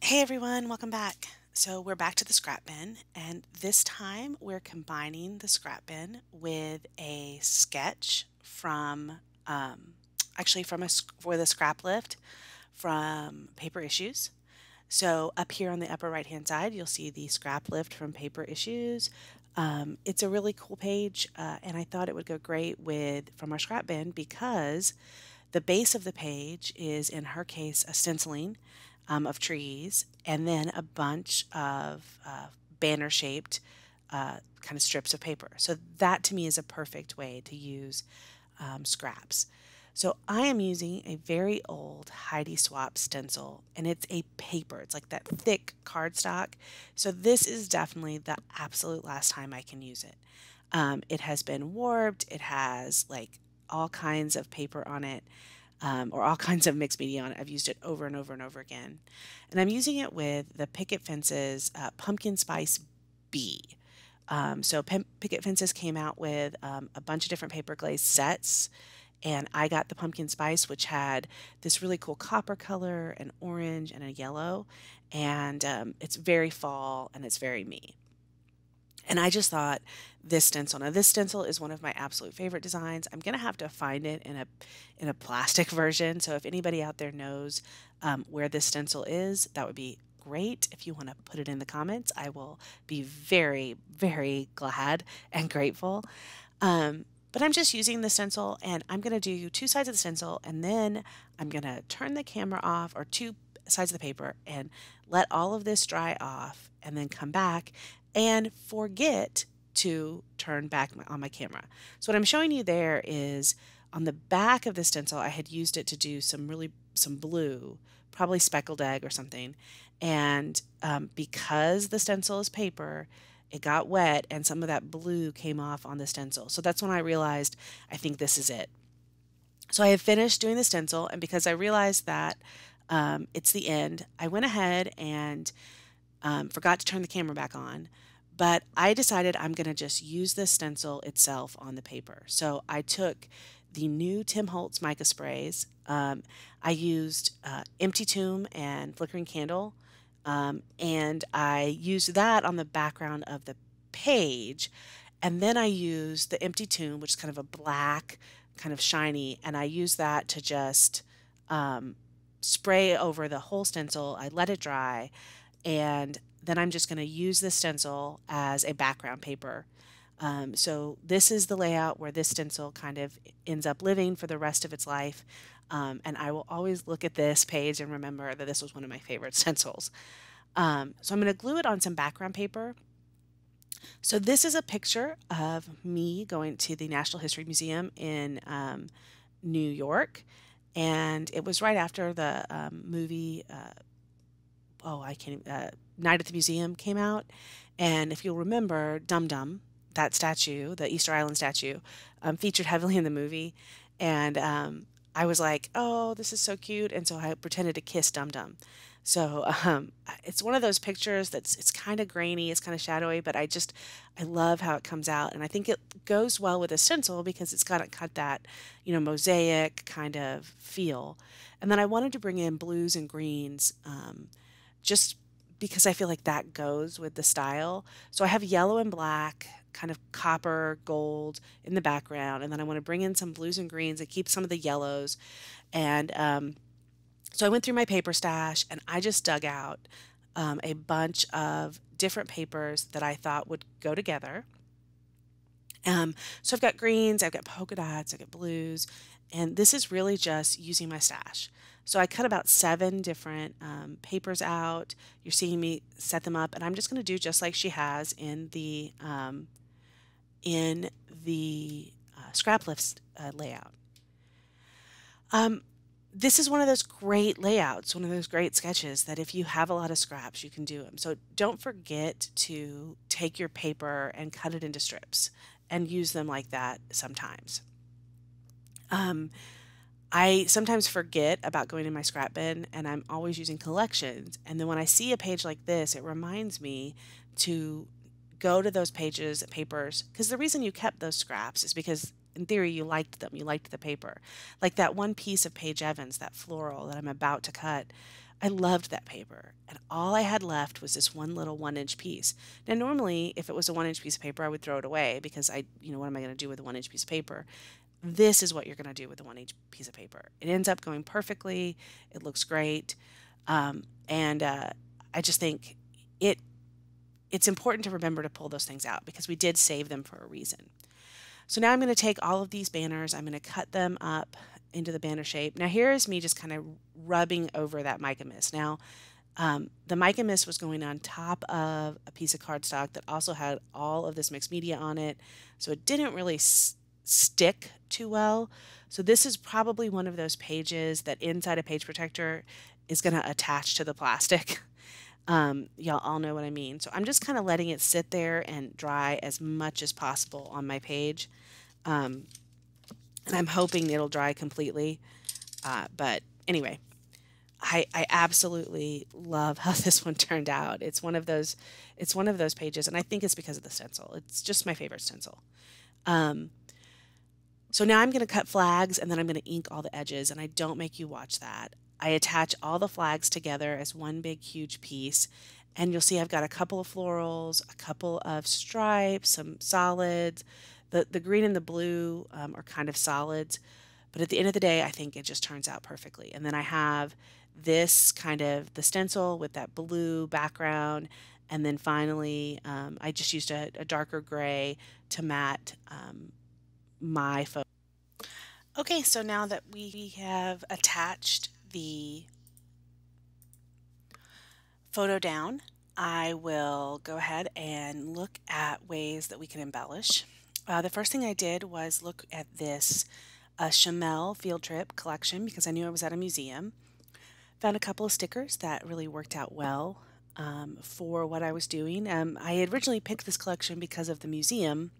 Hey everyone, welcome back. So we're back to the scrap bin, and this time we're combining the scrap bin with a sketch from, actually from for the scrap lift from Paper Issues. So up here on the upper right hand side, you'll see the scrap lift from Paper Issues. It's a really cool page, and I thought it would go great with from our scrap bin because the base of the page is, in her case, a stenciling of trees, and then a bunch of banner shaped kind of strips of paper. So that to me is a perfect way to use scraps. So I am using a very old Heidi Swapp stencil, and it's a paper. It's like that thick cardstock. So this is definitely the absolute last time I can use it. It has been warped. It has like all kinds of paper on it, or all kinds of mixed media on it. I've used it over and over and over again. And I'm using it with the Picket Fences Pumpkin Spice B. Picket Fences came out with a bunch of different paper glaze sets, and I got the pumpkin spice, which had this really cool copper color, an orange, and a yellow, and it's very fall and it's very me. And I just thought this stencil. Now this stencil is one of my absolute favorite designs. I'm gonna have to find it in a plastic version. So if anybody out there knows where this stencil is, that would be great. If you want to put it in the comments, I will be very, very glad and grateful. But I'm just using the stencil, and I'm going to do two sides of the stencil, and then I'm going to turn the camera off, or two sides of the paper, and let all of this dry off, and then come back and forget to turn back on my camera. So what I'm showing you there is on the back of the stencil, I had used it to do some blue, probably speckled egg or something. And because the stencil is paper, it got wet and some of that blue came off on the stencil. So that's when I realized I think this is it. So I have finished doing the stencil, and because I realized that it's the end, I went ahead and forgot to turn the camera back on. But I decided I'm going to just use the stencil itself on the paper. So I took the new Tim Holtz mica sprays. I used Empty Tomb and Flickering Candle, and I used that on the background of the page. And then I used the Empty Tomb, which is kind of a black, kind of shiny, and I used that to just spray over the whole stencil. I let it dry, and then I'm just going to use the stencil as a background paper. So this is the layout where this stencil kind of ends up living for the rest of its life. And I will always look at this page and remember that this was one of my favorite stencils. So I'm going to glue it on some background paper. So this is a picture of me going to the National History Museum in New York. And it was right after the movie, Night at the Museum came out. And if you'll remember, Dum Dum, that statue, the Easter Island statue, featured heavily in the movie. And I was like, oh, this is so cute. And so I pretended to kiss Dum Dum. So it's one of those pictures it's kind of grainy, it's kind of shadowy, but I love how it comes out. And I think it goes well with a stencil because it's got that, mosaic kind of feel. And then I wanted to bring in blues and greens, just because I feel like that goes with the style. So I have yellow and black, kind of copper, gold in the background, and then I want to bring in some blues and greens and keep some of the yellows. And so I went through my paper stash and I just dug out a bunch of different papers that I thought would go together. So I've got greens, I've got polka dots, I've got blues, and this is really just using my stash. So I cut about 7 different papers out. You're seeing me set them up, and I'm just going to do just like she has in the scrap lift layout. This is one of those great layouts, one of those great sketches that if you have a lot of scraps, you can do them. So don't forget to take your paper and cut it into strips and use them like that sometimes. I sometimes forget about going in my scrap bin, and I'm always using collections. And then when I see a page like this, it reminds me to go to those pages, papers, because the reason you kept those scraps is because in theory you liked them, you liked the paper. Like that one piece of Paige Evans, that floral that I'm about to cut, I loved that paper. And all I had left was this one little 1-inch piece. Now, normally, if it was a 1-inch piece of paper, I would throw it away because what am I going to do with a 1-inch piece of paper? This is what you're going to do with a 1-inch piece of paper. It ends up going perfectly. It looks great. And I just think it it's important to remember to pull those things out because we did save them for a reason. So now I'm going to take all of these banners, I'm going to cut them up into the banner shape. Now here is me just kind of rubbing over that mica mist. Now the mica mist was going on top of a piece of cardstock that also had all of this mixed media on it, so it didn't really stick too well. So this is probably one of those pages that inside a page protector is going to attach to the plastic. Y'all all know what I mean. So I'm just kind of letting it sit there and dry as much as possible on my page. And I'm hoping it'll dry completely. But anyway, I absolutely love how this one turned out. It's one of those pages, and I think it's because of the stencil. It's just my favorite stencil. So now I'm going to cut flags, and then I'm going to ink all the edges, and I don't make you watch that. I attach all the flags together as one big huge piece, and you'll see I've got a couple of florals, a couple of stripes, some solids. The green and the blue are kind of solids, but at the end of the day, I think it just turns out perfectly. And then I have this kind of the stencil with that blue background, and then finally I just used a darker gray to matte my photo. Okay, so now that we have attached the photo down, I will go ahead and look at ways that we can embellish. The first thing I did was look at this Chamel field trip collection because I knew I was at a museum. Found a couple of stickers that really worked out well for what I was doing. I had originally picked this collection because of the museum.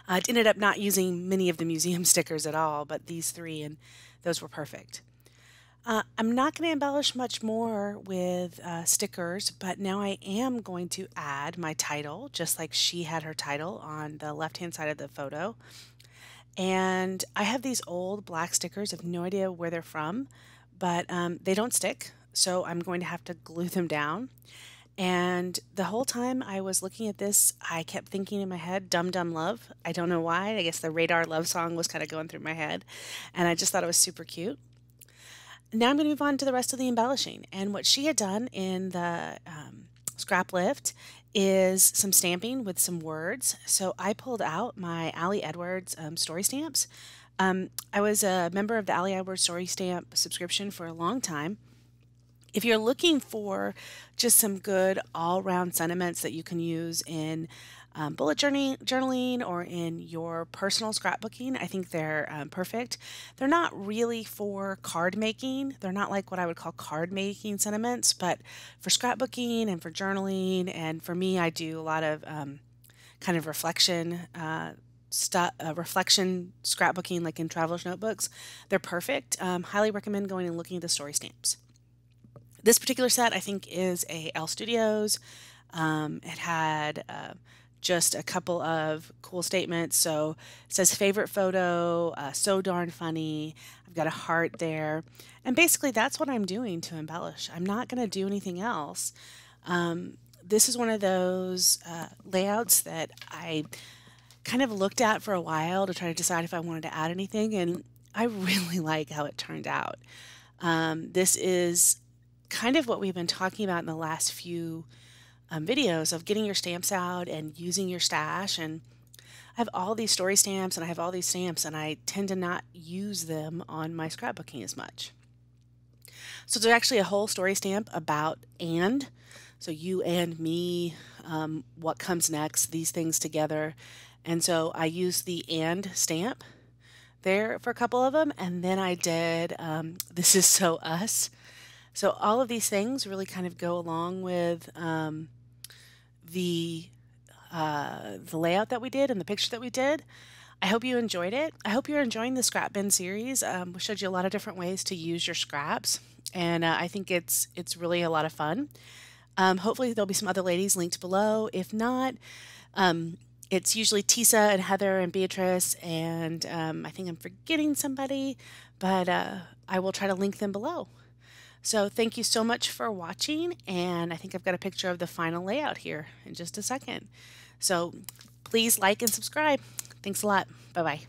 I ended up not using many of the museum stickers at all, but these three, and those were perfect. I'm not going to embellish much more with stickers, but now I am going to add my title, just like she had her title on the left-hand side of the photo. And I have these old black stickers. I have no idea where they're from, but they don't stick, so I'm going to have to glue them down. And the whole time I was looking at this, I kept thinking in my head, Dum Dum Love. I don't know why. I guess the Radar Love song was kind of going through my head, and I just thought it was super cute. Now I'm going to move on to the rest of the embellishing. And what she had done in the Scraplift is some stamping with some words. So I pulled out my Allie Edwards story stamps. I was a member of the Allie Edwards story stamp subscription for a long time. If you're looking for just some good all-round sentiments that you can use in bullet journaling or in your personal scrapbooking, I think they're perfect. They're not really for card making. They're not like what I would call card making sentiments, but for scrapbooking and for journaling, and for me, I do a lot of kind of reflection reflection scrapbooking, like in traveler's notebooks. They're perfect. Highly recommend going and looking at the story stamps. This particular set, I think, is a Elle Studios. It had just a couple of cool statements. So it says favorite photo, so darn funny. I've got a heart there. And basically that's what I'm doing to embellish. I'm not going to do anything else. This is one of those layouts that I kind of looked at for a while to try to decide if I wanted to add anything, and I really like how it turned out. This is kind of what we've been talking about in the last few videos of getting your stamps out and using your stash. And I have all these story stamps and I have all these stamps, and I tend to not use them on my scrapbooking as much. So there's actually a whole story stamp about and. So you and me, what comes next, these things together. And so I used the and stamp there for a couple of them. And then I did this is so us. So all of these things really kind of go along with the layout that we did and the picture that we did. I hope you enjoyed it. I hope you're enjoying the Scrapbin series. We showed you a lot of different ways to use your scraps, and I think it's really a lot of fun. Hopefully there'll be some other ladies linked below. If not, it's usually Tisa and Heather and Beatrice, and I think I'm forgetting somebody, but I will try to link them below. So thank you so much for watching, and I think I've got a picture of the final layout here in just a second. So please like and subscribe. Thanks a lot. Bye-bye.